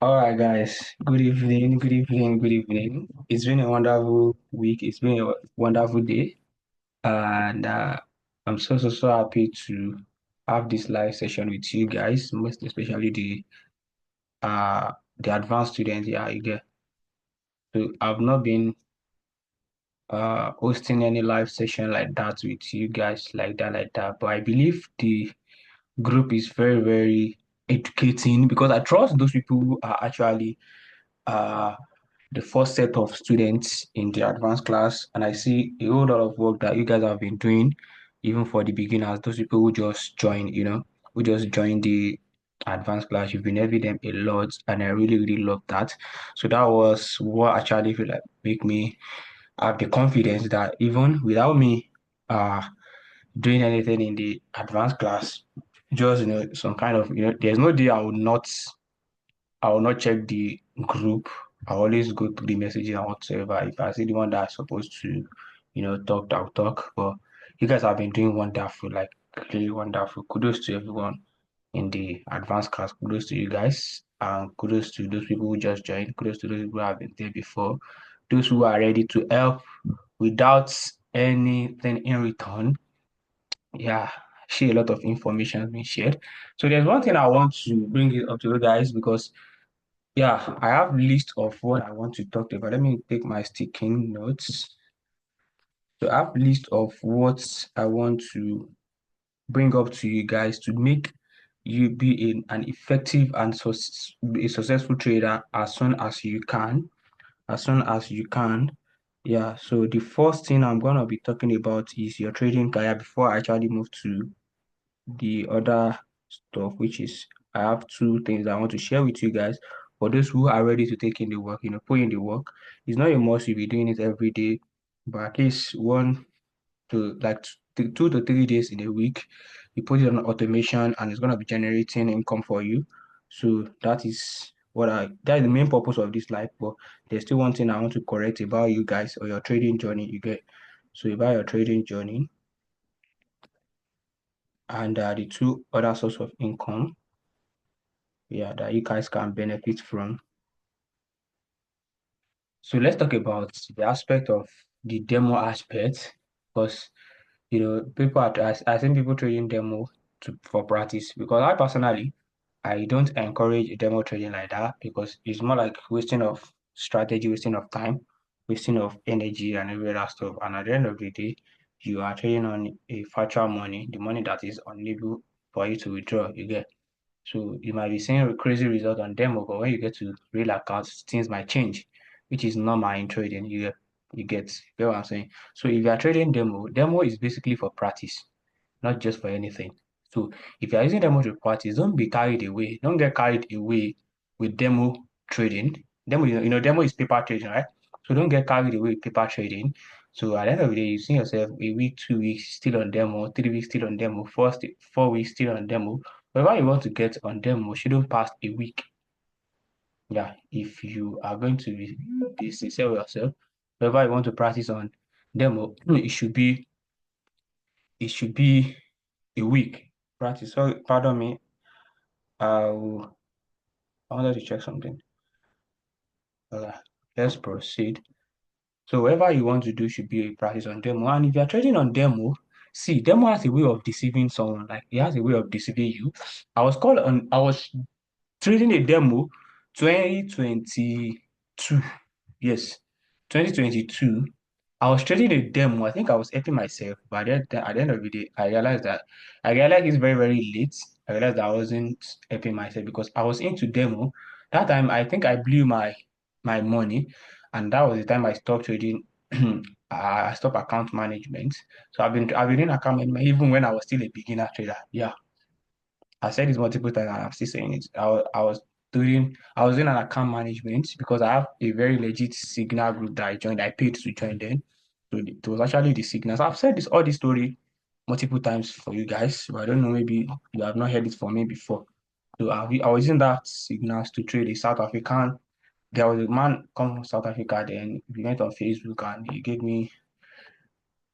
All right, guys. Good evening. Good evening. Good evening. It's been a wonderful week. It's been a wonderful day, and I'm so happy to have this live session with you guys. Most especially the advanced students. Yeah, you get. So I've not been hosting any live session like that with you guys like that. But I believe the group is very educating because I trust those people who are actually uh the first set of students in the advanced class, and I see a whole lot of work that you guys have been doing, even for the beginners, those people who just joined the advanced class. You've been helping them a lot, and I really love that. So that was what actually feel like make me have the confidence that even without me uh doing anything in the advanced class, just some kind of there's no day I will not check the group. I always go through the messages and whatsoever. If I see the one that's supposed to, talk, I'll talk. But you guys have been doing wonderful, like really wonderful. Kudos to everyone in the advanced class. Kudos to you guys. And kudos to those people who just joined. Kudos to those people who have been there before. Those who are ready to help without anything in return. Yeah, share a lot of information has been shared. So there's one thing I want to bring it up to you guys because yeah, I have list of what I want to talk about. Let me take my sticking notes. So I have list of what I want to bring up to you guys to make you be an effective and a successful trader as soon as you can. As soon as you can. Yeah, so the first thing I'm gonna be talking about is your trading career before I actually move to the other stuff, which is I have two things I want to share with you guys. For those who are ready to take in the work, put in the work. It's not a must you'll be doing it every day, but at least 2 to 3 days in a week, you put it on automation and it's gonna be generating income for you. So that is the main purpose of this life. But there's still one thing I want to correct about you guys or your trading journey you get. So about your trading journey and the two other source of income, yeah, that you guys can benefit from. So let's talk about the aspect of the demo aspect because people I think people trading demo for practice because I personally I don't encourage demo trading like that because it's more like wasting of strategy, wasting of time, wasting of energy and every other stuff. And at the end of the day, you are trading on a virtual money, the money that is unable for you to withdraw, you get. So you might be seeing a crazy result on demo, but when you get to real accounts, things might change, which is normal in trading. You get what I'm saying? So if you are trading demo is basically for practice, not just for anything. So if you are using demo to practice, don't be carried away. Don't get carried away with demo trading. Demo, demo is paper trading, right? So don't get carried away with paper trading. So at the end of the day, you see yourself a week, 2 weeks still on demo, 3 weeks still on demo, 4 weeks still on demo. Wherever you want to get on demo shouldn't pass a week. Yeah, if you are going to be sincere with yourself, wherever you want to practice on demo, it should be a week practice. So pardon me, I wanted to check something. Uh, let's proceed. So whatever you want to do should be a practice on demo. And if you're trading on demo, see, demo has a way of deceiving someone. Like it has a way of deceiving you. I was trading a demo 2022. Yes, 2022. I was trading a demo. I think I was helping myself, but at the end of the day, I realized it's very late. I realized that I wasn't helping myself because I was into demo. That time, I think I blew my money, and that was the time I stopped trading. I stopped account management. So I've been doing account management even when I was still a beginner trader. Yeah, I said this multiple times and I'm still saying it. I was doing an account management because I have a very legit Signal group that I joined. I paid to join them. So it was actually the Signals. I've said all this story multiple times for you guys. But I don't know, maybe you have not heard it from me before. So I was using that Signals to trade a South African. There was a man come from South Africa, then we went on Facebook and he gave me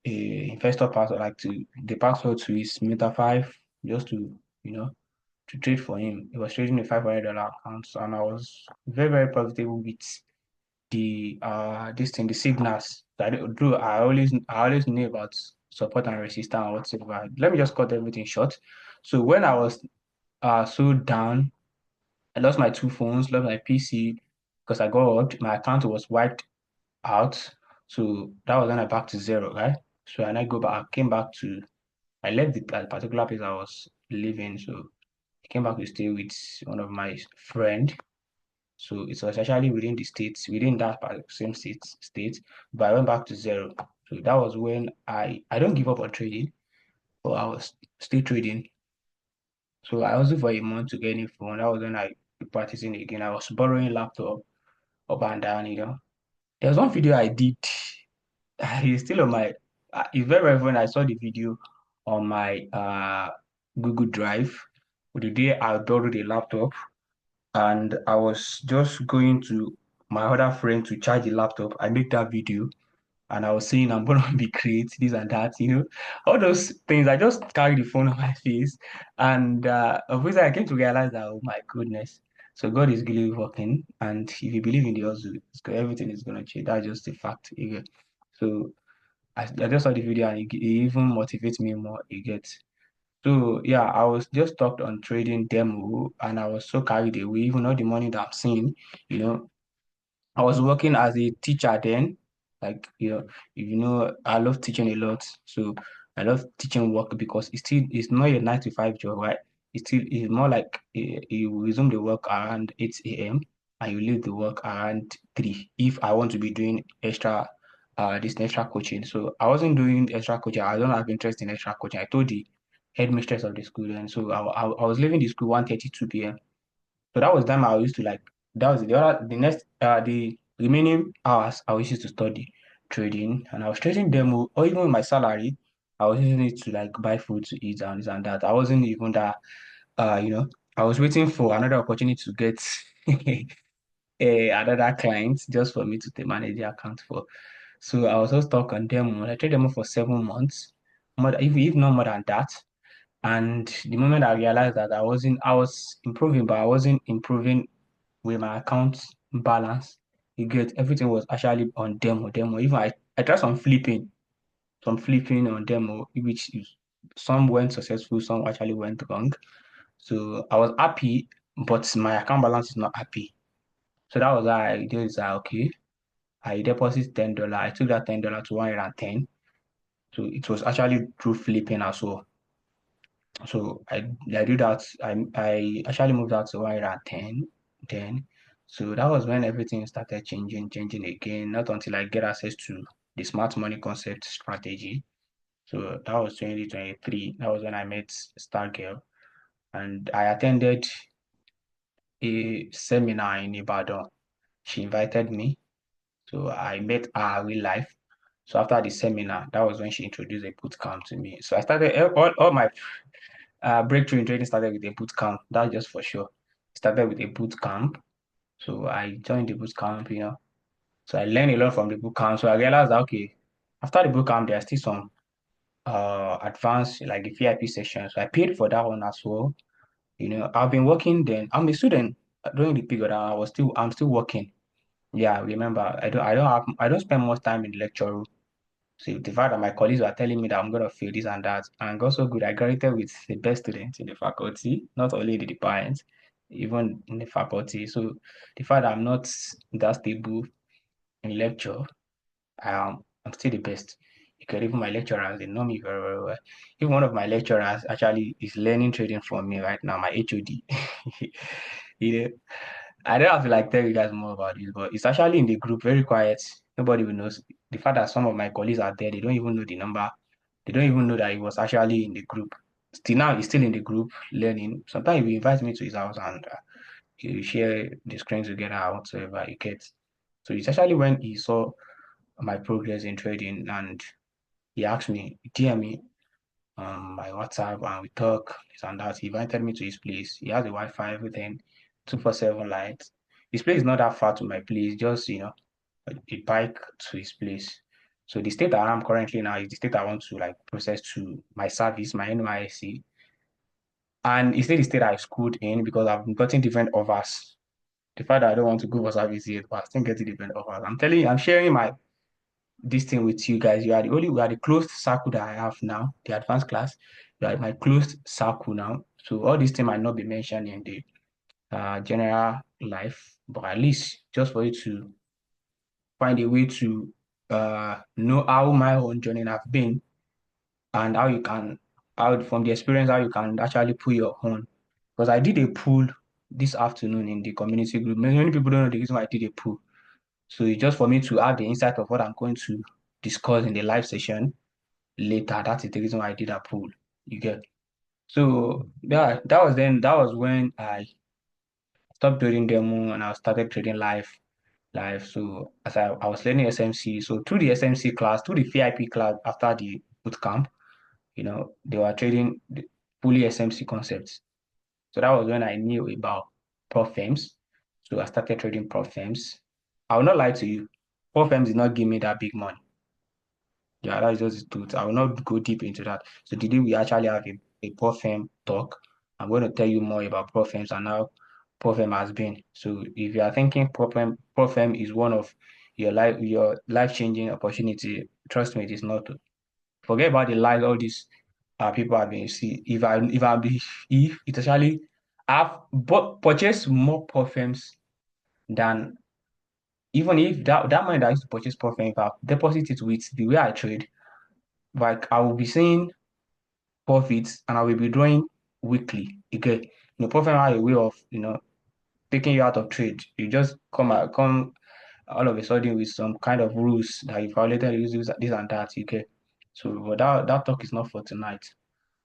a investor password, like the password to his Meta 5, just to, you know, to trade for him. He was trading a $500 account, and I was very, very profitable with the signals. I always knew about support and resistance and whatever. Let me just cut everything short. So when I was so down, I lost my two phones, lost my PC because I got robbed. My account was wiped out. So that was when I back to zero, right? So and I go back, I came back to I left the particular place I was living. So I came back to stay with one of my friend. So it was actually within the states, within that same state, but I went back to zero. So that was when I don't give up on trading, but I was still trading. So I also for a month to get a phone. That was when I practicing again. I was borrowing laptop up and down, you know. There was one video I did. It's still on my. It's very very funny. I saw the video on my Google Drive. The day I borrowed a laptop, and I was just going to my other friend to charge the laptop. I made that video and I was saying I'm gonna be great, this and that, all those things. I just carried the phone on my face, and obviously I came to realize that oh my goodness, so God is really working, and if you believe in the hustle, everything is gonna change. That's just a fact. You get. So I just saw the video and it even motivates me more. You get. So yeah, I was just talked on trading demo and I was so carried away, even all the money that I'm seeing, you know, I was working as a teacher then. Like, I love teaching a lot. So I love teaching work because it's not a 9 to 5 job, right? It's more like you resume the work around 8 a.m. and you leave the work around 3 if I want to be doing this extra coaching. So I wasn't doing extra coaching. I don't have interest in extra coaching. I told the headmistress of the school, and so I was leaving the school 1:32 p.m. So that was time I used to like that was the next the remaining hours I was used to study trading, and I was trading demo or even with my salary, I was using it to like buy food to eat and this and that. I wasn't even that you know, I was waiting for another opportunity to get another client just for me to manage the account for. So I was so stuck on demo. I traded demo for 7 months, if not more than that. And the moment I realized that I was improving, but I wasn't improving with my account balance. You get everything was actually on demo. Even I tried some flipping on demo, some went successful, some actually went wrong. So I was happy, but my account balance is not happy. So that was why I did is that okay. I deposit $10. I took that $10 to 110. So it was actually through flipping as well. So I do that. I actually moved out to where at 10 then. So that was when everything started changing again. Not until I get access to the smart money concept strategy. So that was 2023. That was when I met Star Girl. And I attended a seminar in Ibadan. She invited me. So I met her real life. So after the seminar, that was when she introduced a boot camp to me. So I started all my breakthrough in trading started with a boot camp. That's just for sure. Started with a boot camp. So I joined the boot camp, So I learned a lot from the boot camp. So I realized that okay, after the boot camp, there are still some advanced like the VIP sessions. So I paid for that one as well. I've been working then. I'm a student during the period. I'm still working. Yeah, remember, I don't spend much time in the lecture room. So the fact that my colleagues were telling me that I'm gonna fail this and that, and got so good, I graduated with the best students in the faculty, not only in the department, even in the faculty. So the fact that I'm not that stable in lecture, I'm still the best. Because even my lecturers, they know me very, very well. Even one of my lecturers actually is learning trading from me right now, my HOD. You know, I don't have to like tell you guys more about this, but it's actually in the group, very quiet. Nobody will know. The fact that some of my colleagues are there, they don't even know the number. They don't even know that he was actually in the group. Still now, he's still in the group learning. Sometimes he invites me to his house and he share the screen together or whatsoever he gets. So it's actually when he saw my progress in trading and he asked me, DM me my WhatsApp and we talk this and that. He invited me to his place. He has a Wi-Fi, everything, 247 lights. His place is not that far to my place, just a bike to his place. So the state I am currently now is the state I want to like process to my service, my NYSC. And it's still the state I schooled in because I've gotten different offers. The fact that I don't want to go for service yet, but I still getting different offers. I'm telling you, I'm sharing my this thing with you guys. We are the closed circle that I have now, the advanced class. You are my closed circle now. So all these things might not be mentioned in the general life, but at least just for you to find a way to know how my own journey have been and how you can, how from the experience, how you can actually pull your own. Because I did a pool this afternoon in the community group. Many people don't know the reason why I did a pool. So it's just for me to have the insight of what I'm going to discuss in the live session later. That is the reason why I did a pool. You get. So yeah, that was when I stopped trading demo and I started trading live. So as I was learning SMC, so through the SMC class, through the VIP class after the boot camp, they were trading the fully SMC concepts. So that was when I knew about prop firms. So I started trading prop firms. I will not lie to you, prop firms did not give me that big money. Yeah, that's just the truth. I will not go deep into that. So today we actually have a prop firm talk. I'm going to tell you more about prop firms and how prop firm has been. So if you are thinking prop firm is one of your life changing opportunity, trust me, it is not. Forget about the lies all these people have been see. If it actually I've purchased more perfumes than even if that money that I used to purchase perfume, if I deposit it with the way I trade, like I will be seeing profits and I will be drawing weekly. Okay, perfume have a way of taking you out of trade. You just come all of a sudden with some kind of rules that you violated this and that. Okay, so but that talk is not for tonight.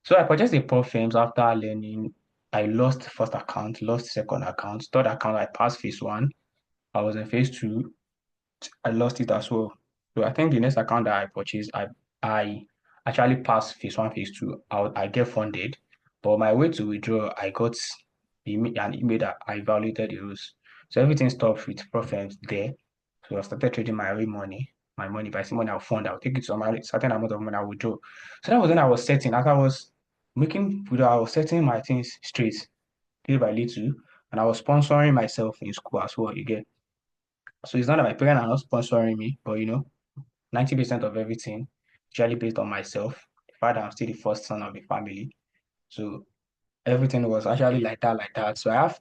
So I purchased a prop firms after learning. I lost first account, lost second account, third account. I passed phase one. I was in phase two. I lost it as well. So I think the next account that I purchased, I actually passed phase one, phase two. I get funded, but my way to withdraw, I got an email that I violated the rules. So everything stopped with prop firms there. So I started trading my real money. My money, if I see money, I'll fund. I'll take it to some certain amount of money. I will withdraw. So that was when I was setting. As I was I was setting my things straight little by little, and I was sponsoring myself in school as well. You get. So it's not that my parents are not sponsoring me, but 90% of everything usually based on myself. The fact that I'm still the first son of the family. So everything was actually like that. So I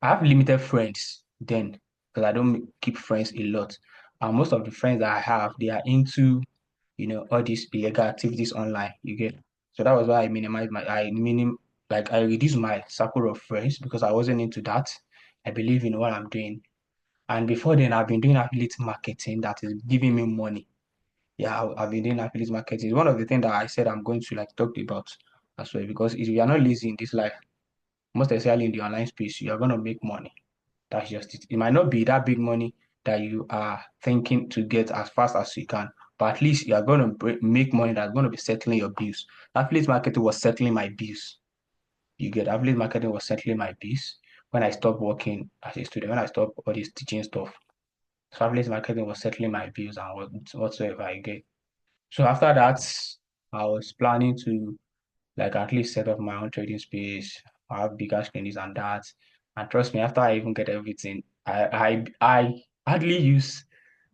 have limited friends then because I don't keep friends a lot. And most of the friends that I have, they are into, all these illegal activities online. You get. So that was why I reduced my circle of friends because I wasn't into that. I believe in what I'm doing. And before then, I've been doing affiliate marketing that is giving me money. Yeah, I've been doing affiliate marketing. It's one of the things that I said I'm going to like talk about as well because if you are not lazy in this life, most especially in the online space, you are going to make money. That's just it. It might not be that big money that you are thinking to get as fast as you can, but at least you are going to make money that's going to be settling your bills. Affiliate marketing was settling my bills. You get affiliate marketing was settling my bills when I stopped working as a student, when I stopped all this teaching stuff. So affiliate marketing was settling my bills and whatsoever I get. So after that, I was planning to like at least set up my own trading space, have bigger screens and that. And trust me, after I even get everything, I hardly use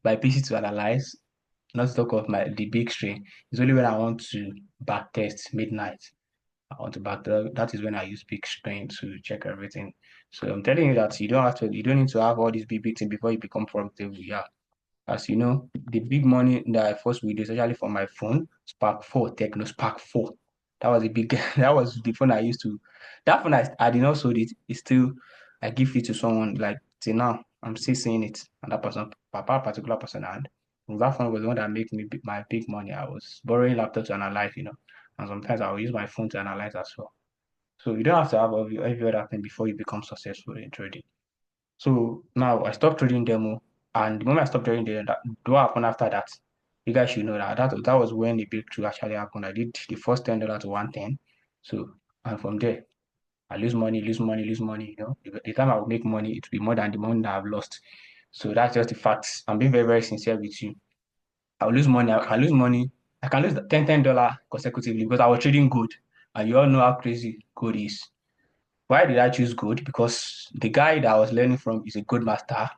my PC to analyze, not to talk of the big screen. It's only when I want to backtest midnight. I want to backtest. That is when I use big screen to check everything. So I'm telling you that you don't need to have all these big things before you become profitable. Yeah. As you know, the big money that I first with, especially for my phone, Spark 4, Techno Spark 4. That was a big, that was the phone I used to. That phone I did not sold it. It's still, I give it to someone like till now. I'm still seeing it. And that person, Papa, particular person, and that phone was the one that made me my big money. I was borrowing laptop to analyze, and sometimes I will use my phone to analyze as well. So you don't have to have every other thing before you become successful in trading. So now I stopped trading demo, and the moment I stopped trading demo, what happened after that? You guys should know that was when the breakthrough actually happened. I did the first $10 to 110. So and from there, I lose money, lose money, lose money. The time I will make money, it will be more than the money that I've lost. So that's just the facts. I'm being very, very sincere with you. I'll lose money. I can lose money. I can lose $10 consecutively because I was trading good. And you all know how crazy gold is. Why did I choose gold? Because the guy that I was learning from is a gold master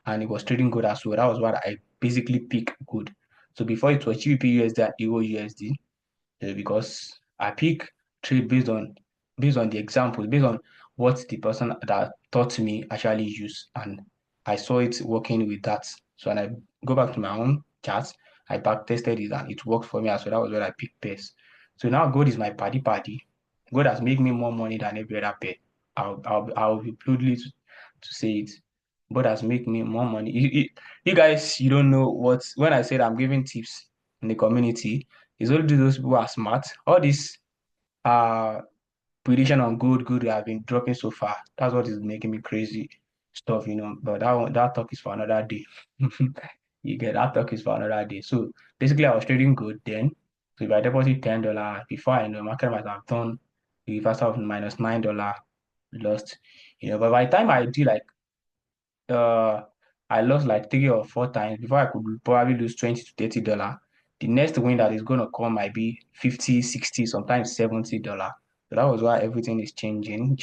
and he was trading gold as well. That was what I basically picked gold. So before it was GBP USD and Euro USD, because I pick trade based on the examples, based on what the person that taught me actually used, and I saw it working with that. So when I go back to my own charts, I back tested it and it worked for me as well. That was where I picked pairs. So now gold is my party. Gold has made me more money than every other pair. I'll be boldly to say it. Gold has made me more money. You guys, you don't know what when I said I'm giving tips in the community, it's only those people who are smart. All this uh prediction on good have been dropping so far. That's what is making me crazy stuff. But that talk is for another day. You get that talk is for another day. So basically, I was trading good then. So if I deposit $10, before I know, market might have done the reversal of -$9 lost. But by the time I do like uh I lost like 3 or 4 times before I could probably lose $20 to $30. The next win that is gonna come might be 50, 60, sometimes $70. So that was why everything is changing.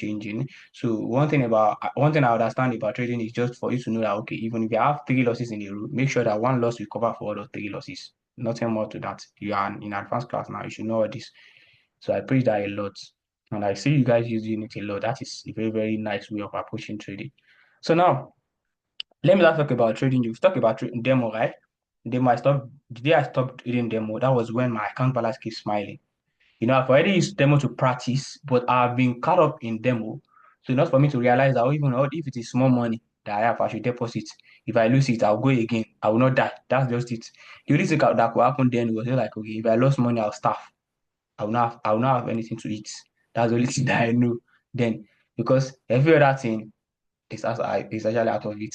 So one thing I understand about trading is just for you to know that okay, even if you have 3 losses in a row, make sure that one loss will cover for all those 3 losses. Nothing more to that. You are in advanced class now, you should know all this. So I preach that a lot. And I see you guys using it a lot. That is a very, very nice way of approaching trading. So now let me not talk about trading. You've talked about demo, right? The day I stopped reading demo, that was when my account balance keeps smiling. I've already used demo to practice, but I've been caught up in demo. So enough for me to realize that even if it is small money that I have, I should deposit. If I lose it, I'll go again. I will not die. That's just it. The only thing that could happen then was just like, okay, if I lost money, I'll starve. I will not have anything to eat. That's the only thing that I know then. Because every other thing is actually out of it.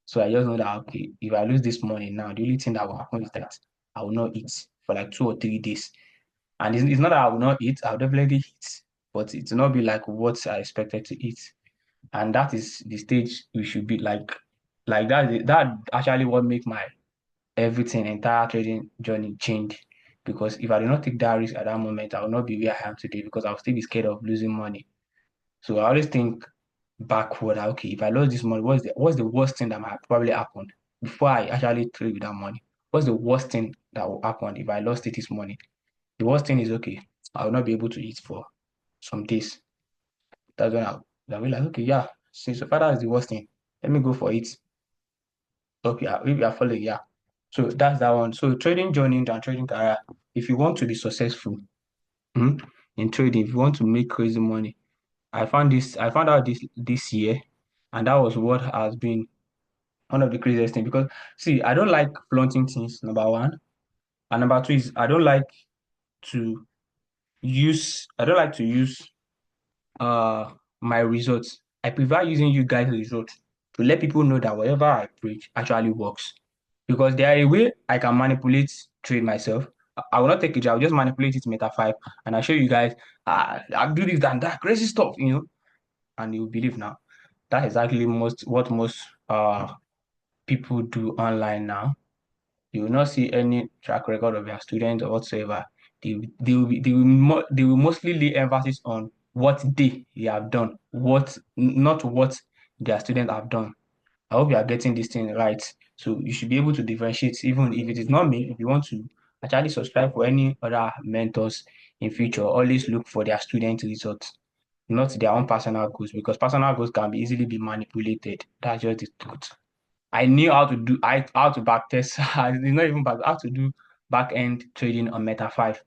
So I just know that okay, if I lose this money now, the only thing that will happen is that I will not eat for like 2 or 3 days. And it's not that I will not eat, I'll definitely eat, but it will not be like what I expected to eat. And that is the stage we should be like that actually what make my everything entire trading journey change. Because if I did not take that risk at that moment, I will not be where I am today because I'll still be scared of losing money. So I always think backward. Okay, if I lose this money, what's the worst thing that might probably happen before I actually trade with that money? What's the worst thing that will happen if I lost it this morning? The worst thing is okay, I will not be able to eat for some days. That's when I'll be like, okay, yeah, since so far that is the worst thing, let me go for it. Okay, if you are following, yeah. So that's that one. So trading journey and trading career, if you want to be successful hmm, in trading, if you want to make crazy money, I found out this year, and that was what has been one of the craziest things because see, I don't like flaunting things, number one. And number two is to I don't like to use my results. I prefer using you guys' results to let people know that whatever I preach actually works. Because there are a way I can manipulate trade myself. I will not take it, I'll just manipulate it meta 5 and I'll show you guys I'll do this and that crazy stuff, and you believe now. That's exactly what most people do online now. You will not see any track record of their students or whatsoever. They will mostly lay emphasis on what they have done, not what their students have done. I hope you are getting this thing right. So you should be able to differentiate, even if it is not me. If you want to actually subscribe for any other mentors in future, always look for their student results, not their own personal goals, because personal goals can be easily be manipulated. That's just the truth. I knew how to back test. It's not even back how to do back end trading on Meta 5.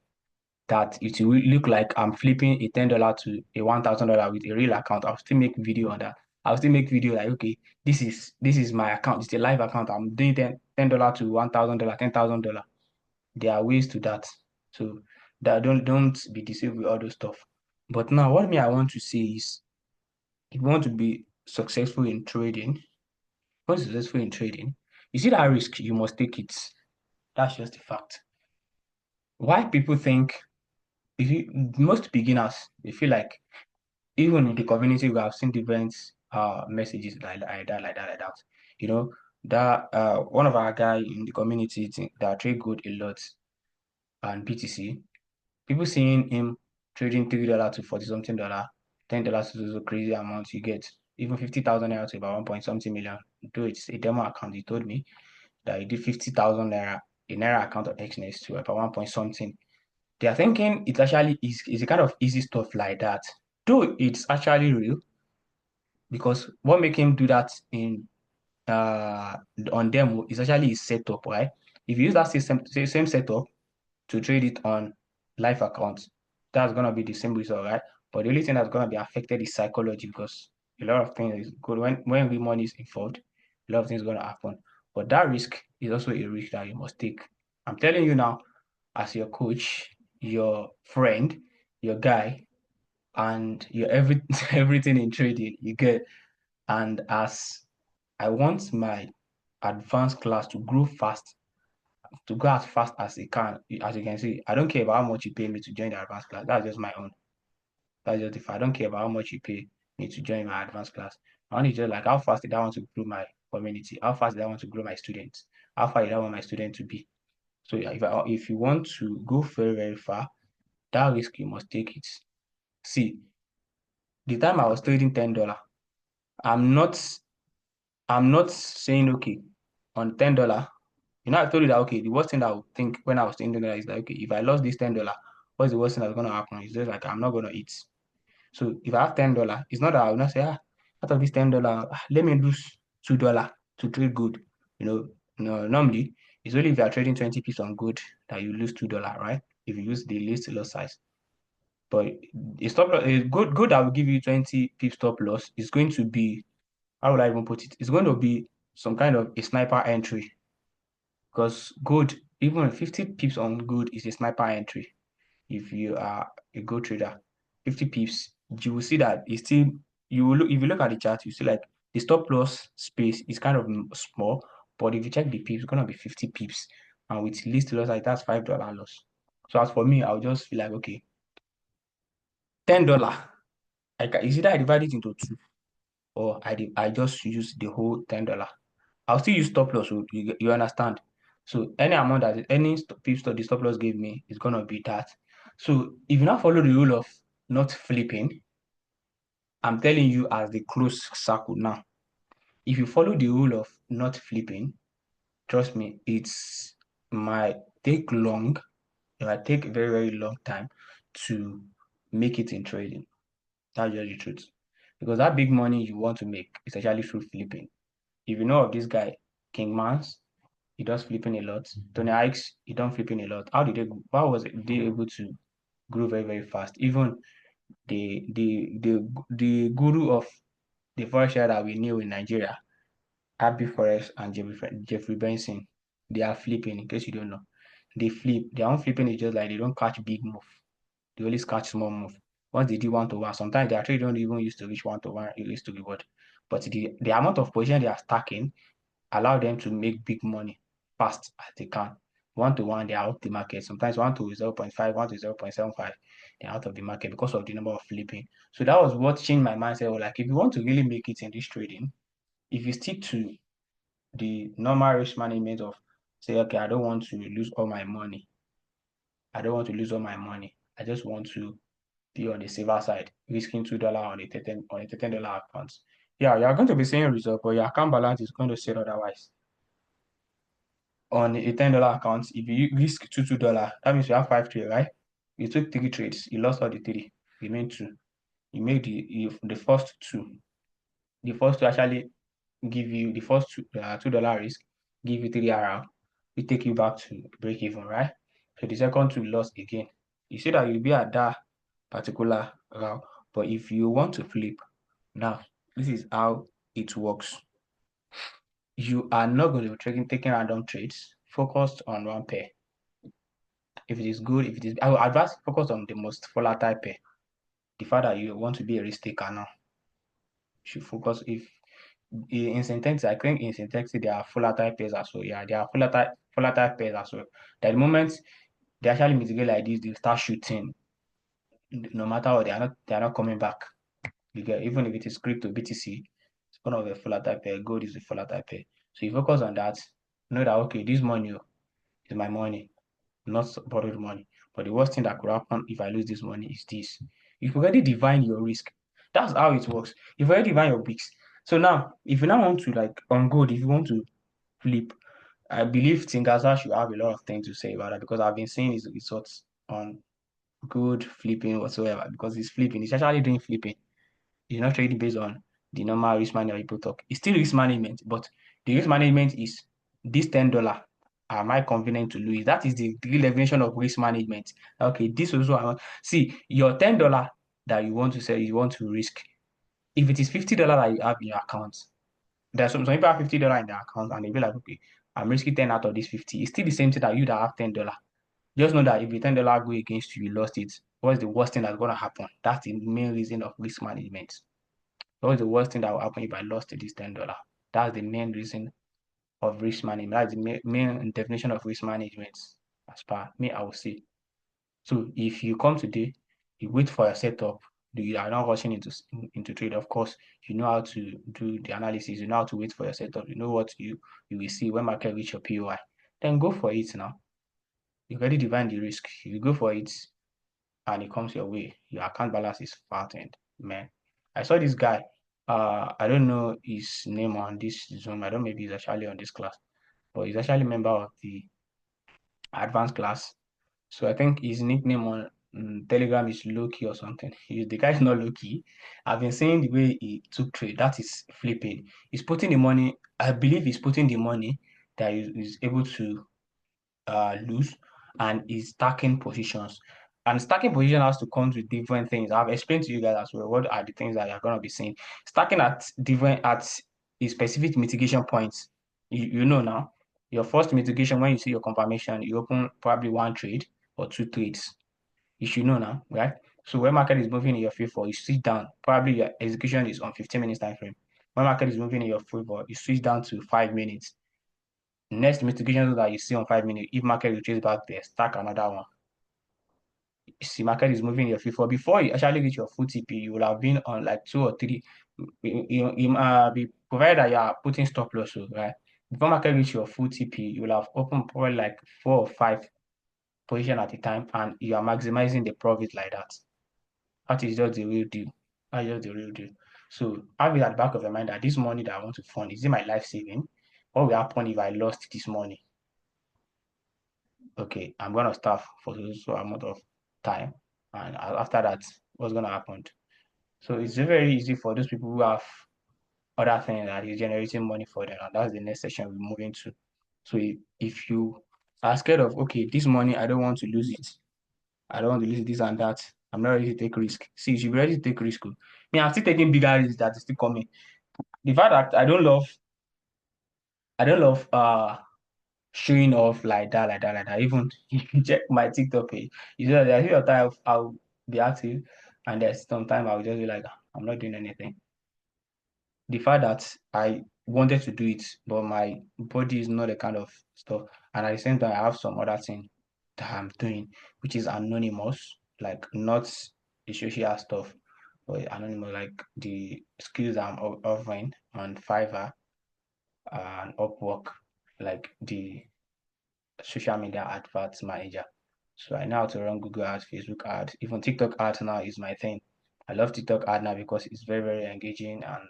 That it will look like I'm flipping a $10 to a $1,000 with a real account. I'll still make video on that. I'll still make video like okay, this is my account. It's a live account. I'm doing $10 to $1,000, $10,000. There are ways to that. So that don't be deceived with all those stuff. But now what me I want to say is if you want to be successful in trading, once you're successful in trading, you see that risk, you must take it. That's just a fact. Why people think if you most beginners they feel like even in the community we have seen different messages like that. You know, that one of our guy in the community that trade good a lot and BTC, people seeing him. trading $3 to 40 something dollar, $10 to the crazy amount you get. Even 50,000 naira to about 1 point something million. Though it's a demo account, he told me that he did 50,000 naira, a naira account of XNext to about 1 point something. They are thinking it actually is a kind of easy stuff like that. Though it's actually real, because what make him do that in uh on demo is actually his setup, right? If you use that same setup to trade it on live accounts, that's gonna be the same result, right? But the only thing that's gonna be affected is psychology because a lot of things is good when real money is involved, a lot of things gonna happen. But that risk is also a risk that you must take. I'm telling you now, as your coach, your friend, your guy, and your everything in trading, you get. And as I want my advanced class to grow fast, to go as fast as it can. As you can see, I don't care about how much you pay me to join the advanced class. That's just my own. That's just if I don't care about how much you pay me to join my advanced class. I want to just like how fast did I want to grow my community? How fast did I want to grow my students? How far did I want my students to be? So yeah, if you want to go very, very far, that risk you must take it. See, the time I was trading $10, I'm not I'm not saying okay on $10. I told you that okay, the worst thing that I would think when I was thinking that is like, okay, if I lost this $10, what's the worst thing that's gonna happen? It's just like I'm not gonna eat. So if I have $10, it's not that I will not say, out of this $10, let me lose $2 to trade good. No, normally it's only if you are trading 20 pips on good that you lose $2, right? If you use the least loss size. But a good that will give you 20 pips stop loss is going to be, how will I even put it? It's going to be some kind of a sniper entry because gold, even 50 pips on gold is a sniper entry. If you are a gold trader, 50 pips, you will see that it's still, you will look, if you look at the chart, you see like the stop loss space is kind of small, but if you check the pips, it's gonna be 50 pips. And with least loss, like that's $5 loss. So as for me, I'll just feel like, okay, $10. Is either I divide it into two or I just use the whole $10. I'll still use stop loss. So you understand? So any amount that any pips the stop loss gave me is gonna be that. So if you now follow the rule of not flipping, I'm telling you as the closed circle now. If you follow the rule of not flipping, trust me, it's might take long. It might take a very, very long time to make it in trading. That's just the truth. Because that big money you want to make is actually through flipping. If you know of this guy, King Mans, he does flipping a lot. Tony Ikes, he done flipping a lot. How was they able to grow very, very fast? Even the guru of the forex share that we knew in Nigeria, Happy Forest and Jeffrey Benson, they are flipping, in case you don't know. They flip. Their own flipping is just like they don't catch big move. They always catch small move. Once they do 1 to 1, sometimes they actually don't even used to reach 1 to 1, it used to be what. But the amount of position they are stacking allow them to make big money fast as they can. 1 to 1, they are out the market. Sometimes 1 to 0.5, 1 to 0.75, they're out of the market because of the number of flipping. So that was what changed my mindset. Well, like if you want to really make it in this trading, if you stick to the normal risk management of say, okay, I don't want to lose all my money. I don't want to lose all my money. I just want to be on the safer side, risking $2 on a $13 account. Yeah, you're going to be seeing result, but your account balance is going to say otherwise. On a $10 account, if you risk $2, that means you have 5 trades, right? You took 3 trades, you lost all the three, remain two. You made the first two. The first two actually give you the first $2 risk, give you 3 RR, we take you back to break even, right? So the second two lost again. You see that you'll be at that particular route. But if you want to flip, now this is how it works. You are not going to be taking random trades, focused on one pair. If it is good, if it is, I will advise focus on the most volatile pair. The fact that you want to be a risk taker now, you should focus. If in syntax, I think in syntax there are volatile pairs as well. Yeah, there are volatile pairs as well. That the moment they actually mitigate like this, they start shooting. No matter what, they are not coming back. Because even if it is crypto BTC, it's one of the volatile pair. Gold is a volatile pair. So you focus on that. Know that okay, this money is my money, not borrowed money. But the worst thing that could happen if I lose this money is this. You've already defined your risk. That's how it works. You've already defined your risks. So now, if you now want to like on gold, if you want to flip, I believe Tingaza should have a lot of things to say about that because I've been seeing his results on good flipping whatsoever because he's flipping. He's actually doing flipping. He's not trading based on the normal risk management people talk. It's still risk management, but the risk management is this $10. Am I convenient to lose? That is the real definition of risk management. Okay, this also I want. See, your $10 that you want to sell, you want to risk. If it is $50 that you have in your account, there's some people have $50 in their account and they be like, okay, I'm risking 10 out of this 50. It's still the same thing that you that have $10. Just know that if the $10 go against you, you lost it. What's the worst thing that's gonna happen? That's the main reason of risk management. What's the worst thing that will happen if I lost this $10? That's the main reason of risk management. That's the main definition of risk management. As per me, I will say. So if you come today, you wait for your setup, you are not rushing into trade. Of course, you know how to do the analysis, you know how to wait for your setup, you know what you will see when market reach your POI. Then go for it now. You already define the risk. You go for it and it comes your way. Your account balance is fattened, man. I saw this guy. I don't know his name on this Zoom. I don't know maybe he's actually on this class, but he's actually a member of the advanced class. So I think his nickname on Telegram is Loki or something. The guy is not Loki. I've been seeing the way he took trade. That is flipping. He's putting the money. I believe he's putting the money that he's able to lose and is stacking positions. And stacking position has to come with different things. I've explained to you guys as well what are the things that you're going to be seeing. Stacking at a specific mitigation points. You know now. Your first mitigation when you see your confirmation, you open probably one trade or two trades. You should know now, right? So when market is moving in your favor, you sit down. Probably your execution is on 15 minutes time frame. When market is moving in your favor, you switch down to 5 minutes. Next mitigation that you see on 5 minutes, if market will chase back there, stack another one. You see, market is moving in your favor. Before you actually reach your full TP, you will have been on like two or three. You be provided that you are putting stop loss, so, right? Before market reach your full TP, you will have opened probably like 4 or 5 position at a time, and you are maximizing the profit like that. That is just the real deal. That's just the real deal. So have it at the back of your mind that this money that I want to fund, is it my life saving? What will happen if I lost this money? Okay, I'm gonna starve for so amount of time, and after that, what's gonna happen? So it's very easy for those people who have other things that is generating money for them, and that's the next section we're moving to. So if you are scared of okay, this money I don't want to lose it, I don't want to lose this and that, I'm not ready to take risk. See, you should be ready to take risk. Oh. Me, I'm still taking bigger risks that is still coming. The fact that I don't love showing off like that, like that, like that. Even if you check my TikTok page, you know there's a time I'll be active and there's sometimes I'll just be like, I'm not doing anything. The fact that I wanted to do it, but my body is not the kind of stuff, and at the same time I have some other thing that I'm doing, which is anonymous, like not the social stuff, but anonymous, like the skills I'm offering on Fiverr and Upwork, like the social media adverts manager. So I know how to run Google ads, Facebook ads, even TikTok ads now is my thing. I love TikTok ad now because it's very, very engaging. And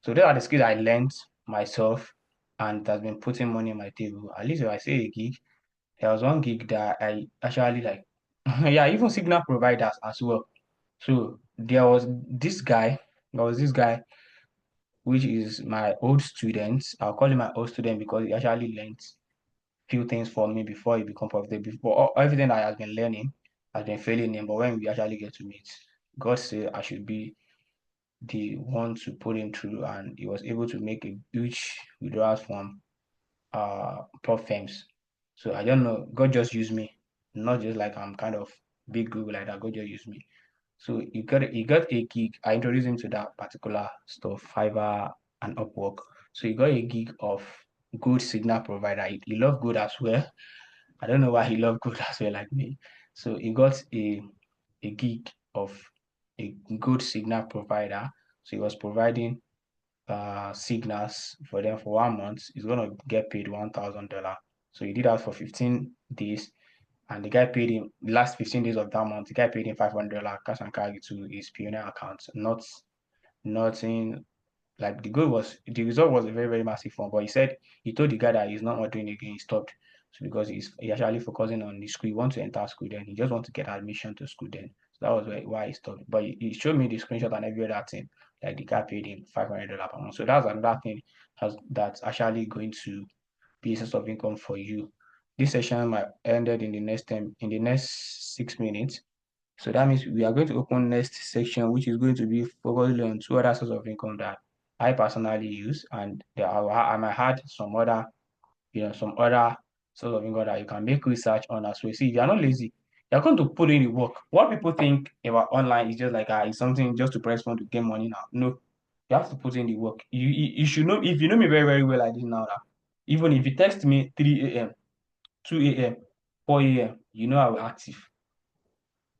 so those are the skills I learned myself and it has been putting money on my table. At least if I say a gig, there was one gig that I actually like. Yeah, even signal providers as well. So there was this guy, which is my old student. I'll call him my old student because he actually learned few things for me before he become profitable. Before everything I have been learning has been failing him, but when we actually get to meet, God said I should be the one to put him through, and he was able to make a huge withdrawals from prop firms. So I don't know, God just used me, not just like I'm kind of big Google like that. God just used me. So he got a gig. I introduced him to that particular stuff, Fiverr and Upwork. So he got a gig of good signal provider. He loved good as well. I don't know why he loved good as well like me. So he got a gig of a good signal provider. So he was providing signals for them for 1 month. He's gonna get paid $1,000. So he did that for 15 days And the guy paid him the last 15 days of that month. The guy paid him $500 cash and carry to his Pioneer account. Nothing like the result was a very, very massive one. But he said he told the guy that he's not ordering again, he stopped. So because he actually focusing on the school, he wants to enter school then. He just wants to get admission to school then. So that was why he stopped. But he showed me the screenshot and every other thing. Like the guy paid him $500 per month. So that's another thing that's actually going to be a source of income for you. This session might ended in the next 6 minutes. So that means we are going to open next section, which is going to be focused on two other sources of income that I personally use, and I might add some other source of income that you can make research on as well. See, if you're not lazy, you're going to put in the work. What people think about online is just like it's something just to press phone to get money now. No, you have to put in the work. You should know if you know me very, very well like this now that even if you text me 3 a.m., 2 a.m., 4 a.m., you know I will active.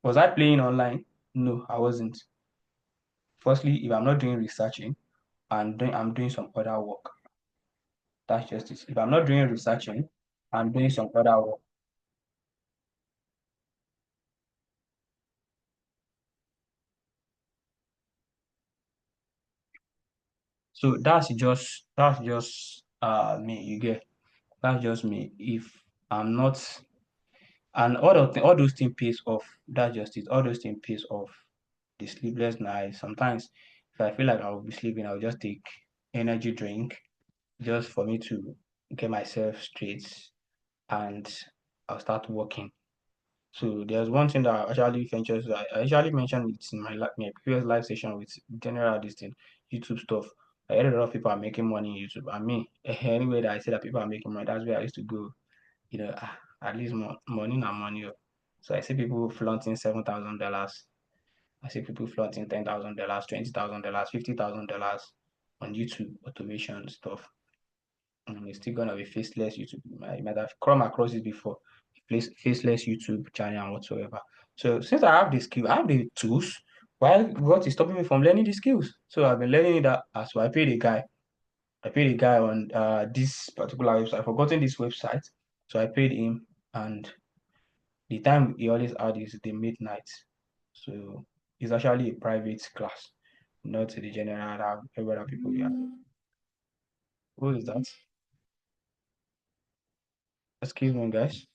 Was I playing online? No, I wasn't. Firstly, if I'm not doing researching, I'm doing some other work. That's just it. If I'm not doing researching, I'm doing some other work. So that's just me. You get that's just me. If I'm not and all those things pays off. That's just it. All those things pays off. The sleepless nights. Sometimes if I feel like I will be sleeping, I'll just take energy drink just for me to get myself straight and I'll start working. So there's one thing that I actually ventured to, I actually mentioned it in my previous live session with general this thing, YouTube stuff. I heard a lot of people are making money in YouTube. And me, anywhere that I see that people are making money, that's where I used to go, at least money na money. Oh. So I see people flaunting $7,000. I see people flaunting $10,000, $20,000, $50,000 on YouTube automation stuff. It's still gonna be faceless YouTube. I might have come across it before. Faceless YouTube channel and whatsoever. So since I have the skill, I have the tools. Why what is stopping me from learning the skills? So I've been learning that as well. I paid a guy. I paid a guy on this particular website. I've forgotten this website. So I paid him and the time he always had is the midnight. So it's actually a private class, not the general that every other people here. Who is that? Excuse me, guys.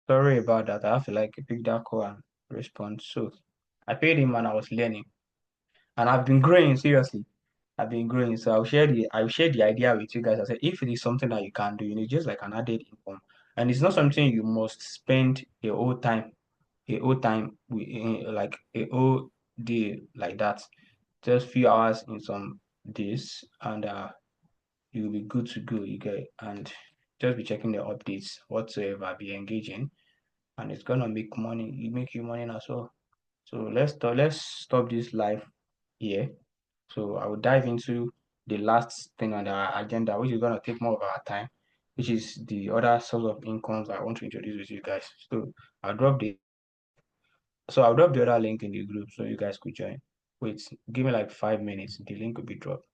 Sorry about that. I have to like pick that call and respond. So I paid him and I was learning. And I've been growing, seriously. I've been growing. So I'll share the idea with you guys. I said if it is something that you can do, just like an added income. And it's not something you must spend a whole time like a whole day like that. Just few hours in some days and you'll be good to go. You get and just be checking the updates whatsoever, be engaging and it's gonna make money. You make you money as well. So let's stop this live here. So I will dive into the last thing on the agenda, which is gonna take more of our time, which is the other source of incomes I want to introduce with you guys. I'll drop the I'll drop the other link in the group so you guys could join. Wait, give me like 5 minutes. The link will be dropped.